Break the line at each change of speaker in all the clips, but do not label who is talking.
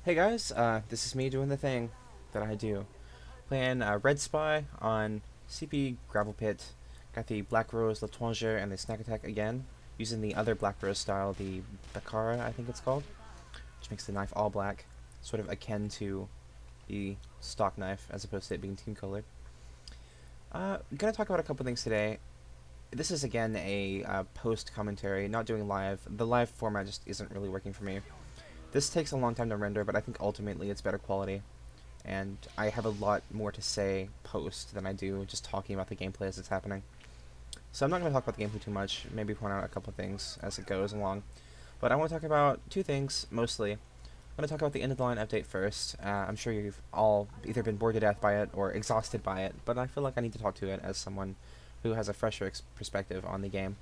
Hey guys, this is me doing the thing that I do. Playing Red Spy on CP Gravel Pit. Got the Black Rose, L'Étranger, and the Snack Attack again, using the other Black Rose style, the Bakara, I think it's called, which makes the knife all black, sort of akin to the stock knife as opposed to it being team colored. I'm gonna talk about a couple things today. This is again a post commentary, not doing live. The live format just isn't really working for me. This takes a long time to render, but I think ultimately it's better quality. And I have a lot more to say post than I do just talking about the gameplay as it's happening. So I'm not going to talk about the gameplay too much, maybe point out a couple things as it goes along. But I want to talk about two things, mostly. I'm going to talk about the end of the line update first. I'm sure you've all either been bored to death by it or exhausted by it, but I feel like I need to talk to it as someone who has a fresher perspective on the game.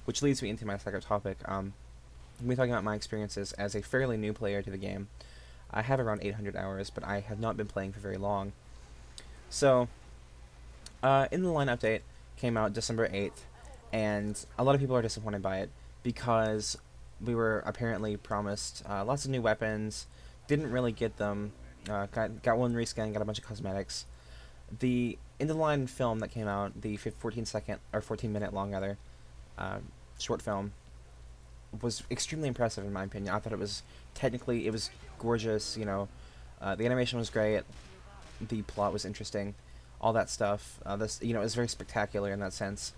Which leads me into my second topic. I'm going to be talking about my experiences as a fairly new player to the game. I have around 800 hours, but I have not been playing for very long. So, in the line update came out December 8th, and a lot of people are disappointed by it because we were apparently promised lots of new weapons, didn't really get them, got one reskin, got a bunch of cosmetics. The in the line film that came out, the 14-second or 14-minute long rather, short film, was extremely impressive in my opinion. I thought it was gorgeous. The animation was great, the plot was interesting, all that stuff. This it was very spectacular in that sense.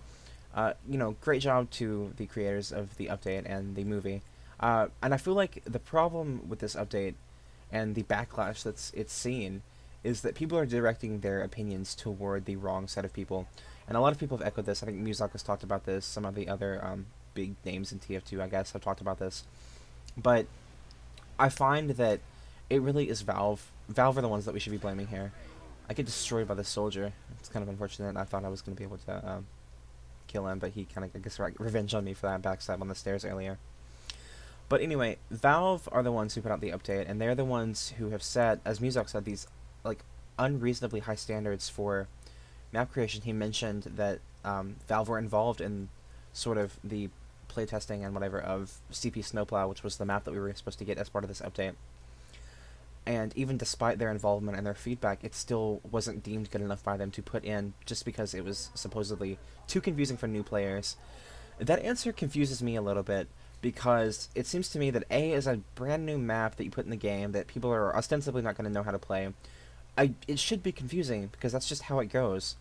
Great job to the creators of the update and the movie. And I feel like the problem with this update and the backlash it's seen is that people are directing their opinions toward the wrong set of people. And a lot of people have echoed this. I think Muzak has talked about this. Some of the other big names in TF2, I guess, have talked about this. But I find that it really is Valve. Valve are the ones that we should be blaming here. I get destroyed by this soldier. It's kind of unfortunate. I thought I was going to be able to kill him, but he kind of, I guess, revenge on me for that backstab on the stairs earlier. But anyway, Valve are the ones who put out the update, and they're the ones who have set, as Muzak said, these like unreasonably high standards for map creation. He mentioned that Valve were involved in sort of the playtesting and whatever of CP Snowplow, which was the map that we were supposed to get as part of this update. And even despite their involvement and their feedback, it still wasn't deemed good enough by them to put in, just because it was supposedly too confusing for new players. That answer confuses me a little bit, because it seems to me that A is a brand new map that you put in the game that people are ostensibly not going to know how to play. It should be confusing, because that's just how it goes.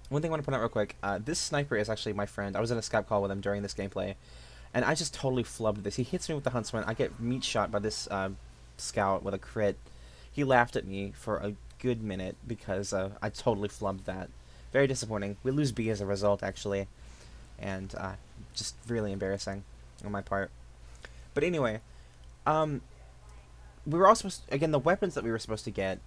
One thing I want to point out real quick, this sniper is actually my friend. I was in a Skype call with him during this gameplay, and I just totally flubbed this. He hits me with the Huntsman, I get meat shot by this scout with a crit. He laughed at me for a good minute because I totally flubbed that. Very disappointing. We lose B as a result, actually, and just really embarrassing on my part. But anyway, we were all supposed to, again, the weapons that we were supposed to get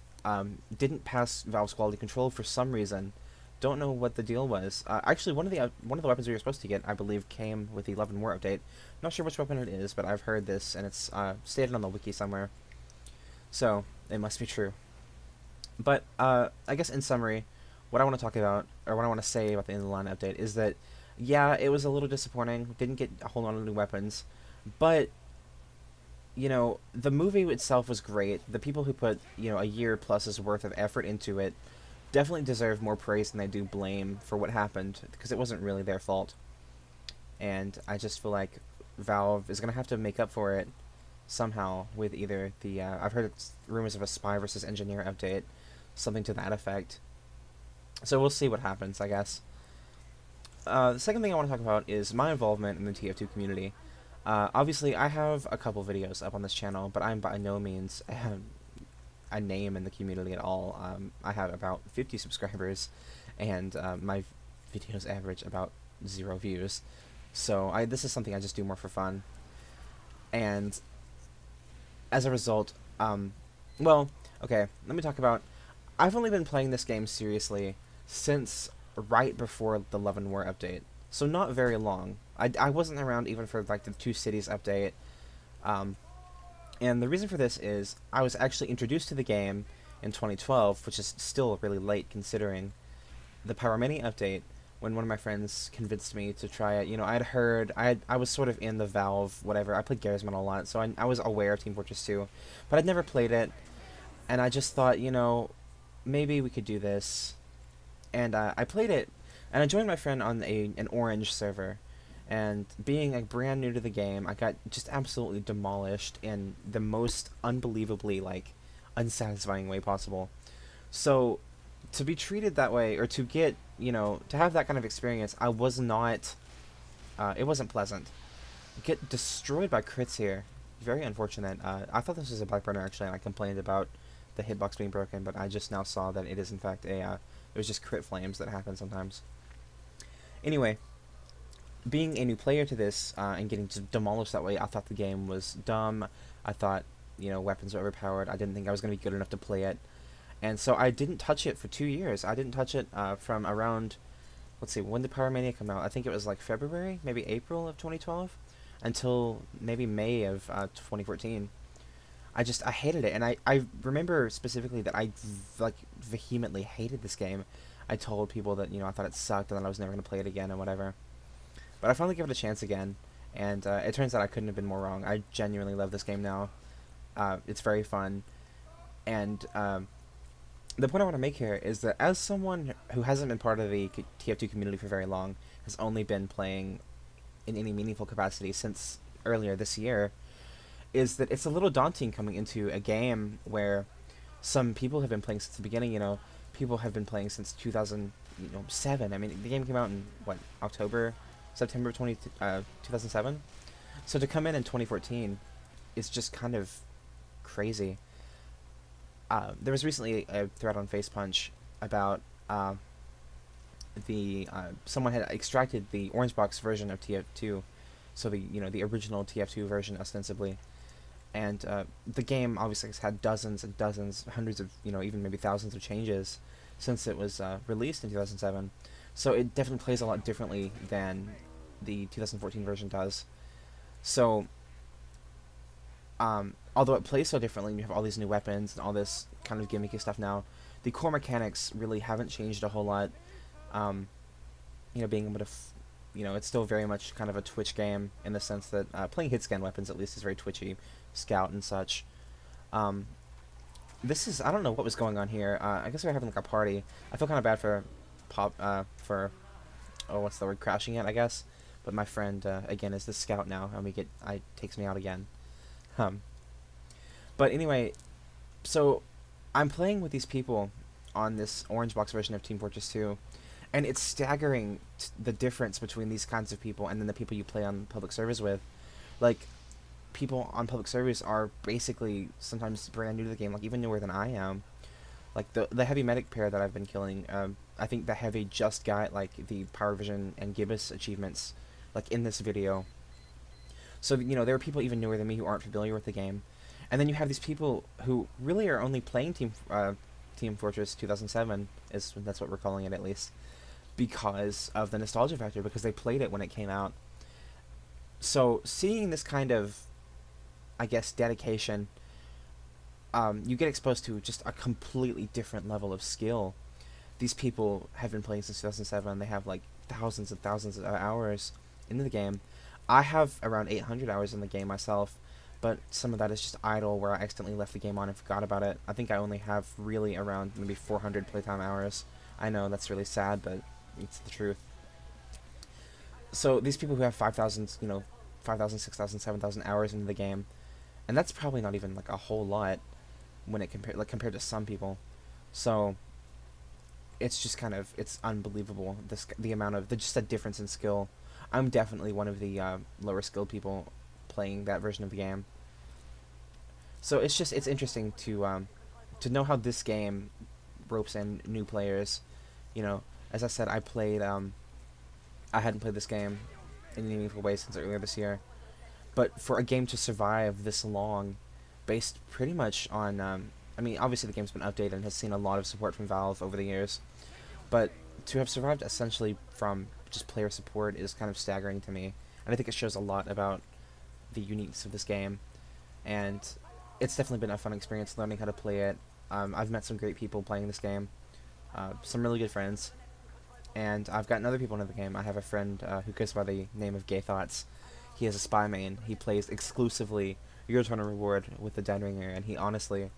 didn't pass Valve's quality control for some reason. Don't know what the deal was. Actually, one of the weapons we were supposed to get, I believe, came with the 11 War update. Not sure which weapon it is, but I've heard this, and it's stated on the wiki somewhere. So it must be true. But I guess in summary, what I want to talk about, or what I want to say about the end of the line update, is that yeah, it was a little disappointing. Didn't get a whole lot of new weapons, but the movie itself was great. The people who put a year plus's worth of effort into it definitely deserve more praise than they do blame for what happened, because it wasn't really their fault. And I just feel like Valve is gonna have to make up for it somehow with either the I've heard rumors of a spy versus engineer update, something to that effect. So we'll see what happens, I guess. The second thing I want to talk about is my involvement in the TF2 community. Obviously, I have a couple videos up on this channel, but I'm by no means a name in the community at all. I have about 50 subscribers, and my videos average about 0 views. So this is something I just do more for fun. And as a result, well, okay, let me talk about. I've only been playing this game seriously since right before the Love and War update, so not very long. I wasn't around even for like the Two Cities update, and the reason for this is I was actually introduced to the game in 2012, which is still really late considering. The Power Mini update when one of my friends convinced me to try it. You know, I was sort of in the Valve whatever. I played Garisman a lot, so I was aware of Team Fortress 2, but I'd never played it, and I just thought, you know, maybe we could do this, and I played it, and I joined my friend on an orange server, and being like brand new to the game, I got just absolutely demolished in the most unbelievably like unsatisfying way possible. So to be treated that way, or to get, you know, to have that kind of experience, I was not. It wasn't pleasant. Get destroyed by crits here. Very unfortunate. I thought this was a back burner actually, and I complained about the hitbox being broken, but I just now saw that it is in fact a. It was just crit flames that happen sometimes. Anyway, being a new player to this and getting just demolished that way, I thought the game was dumb. I thought, you know, weapons were overpowered. I didn't think I was going to be good enough to play it. And so I didn't touch it for 2 years. I didn't touch it from around, let's see, when did Pyromania come out? I think it was like February, maybe April of 2012, until maybe May of 2014. I hated it, and I remember specifically that like vehemently hated this game. I told people that, you know, I thought it sucked and that I was never going to play it again and whatever. But I finally gave it a chance again, and it turns out I couldn't have been more wrong. I genuinely love this game now. It's very fun, and the point I want to make here is that as someone who hasn't been part of the TF2 community for very long, has only been playing in any meaningful capacity since earlier this year, is that it's a little daunting coming into a game where some people have been playing since the beginning. You know, people have been playing since 2007. I mean, the game came out in what, September 2007. So to come in 2014 is just kind of crazy. There was recently a thread on FacePunch about someone had extracted the orange box version of TF2, so the original TF2 version ostensibly, and the game obviously has had dozens and dozens, hundreds of, even maybe thousands of changes since it was released in 2007. So it definitely plays a lot differently than the 2014 version does. So although it plays so differently, and you have all these new weapons and all this kind of gimmicky stuff now, the core mechanics really haven't changed a whole lot. Being able to, it's still very much kind of a twitch game in the sense that playing hit scan weapons at least is very twitchy, scout and such. I don't know what was going on here. I guess we were having like a party. I feel kind of bad for what's the word, crashing it, I guess. But my friend again is the scout now, and takes me out again. But anyway, so I'm playing with these people on this orange box version of Team Fortress 2, and it's staggering the difference between these kinds of people and then the people you play on public servers with. Like, people on public servers are basically sometimes brand new to the game, like even newer than I am. Like the heavy medic pair that I've been killing, I think the heavy just got like the Power Vision and Gibbous achievements, like in this video. So there are people even newer than me who aren't familiar with the game, and then you have these people who really are only playing Team Fortress 2007, that's what we're calling it at least, because of the nostalgia factor, because they played it when it came out. So seeing this kind of, I guess, dedication, you get exposed to just a completely different level of skill. These people have been playing since 2007. They have like thousands and thousands of hours into the game. I have around 800 hours in the game myself, but some of that is just idle, where I accidentally left the game on and forgot about it. I think I only have really around maybe 400 playtime hours. I know that's really sad, but it's the truth. So these people who have 5,000, 5,000, 6,000, 7,000 hours into the game, and that's probably not even like a whole lot when it compared to some people. So it's just it's unbelievable, the amount of just a difference in skill. I'm definitely one of the lower skilled people playing that version of the game. So it's interesting to know how this game ropes in new players. As I said, I hadn't played this game in any meaningful way since earlier this year, but for a game to survive this long, based pretty much on, obviously the game's been updated and has seen a lot of support from Valve over the years, but to have survived essentially from just player support is kind of staggering to me, and I think it shows a lot about the uniqueness of this game, and it's definitely been a fun experience learning how to play it. I've met some great people playing this game, some really good friends, and I've gotten other people into the game. I have a friend who goes by the name of Gay Thoughts. He has a spy main. He plays exclusively Your Turn to Reward with the Dead Ringer, and he honestly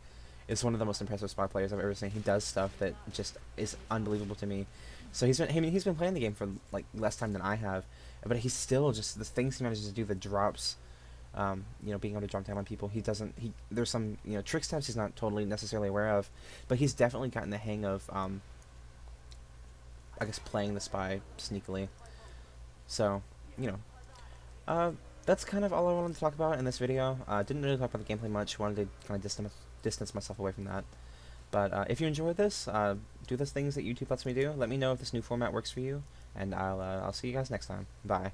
is one of the most impressive spy players I've ever seen. He does stuff that just is unbelievable to me. So he's been playing the game for like less time than I have, but he's still just the things he manages to do, the drops, being able to drop down on people. There's some trick steps he's not totally necessarily aware of, but he's definitely gotten the hang of I guess playing the spy sneakily. So you know that's kind of all I wanted to talk about in this video. Didn't really talk about the gameplay much. Wanted to kind of distance myself away from that. But if you enjoyed this, do those things that YouTube lets me do. Let me know if this new format works for you, and I'll see you guys next time. Bye.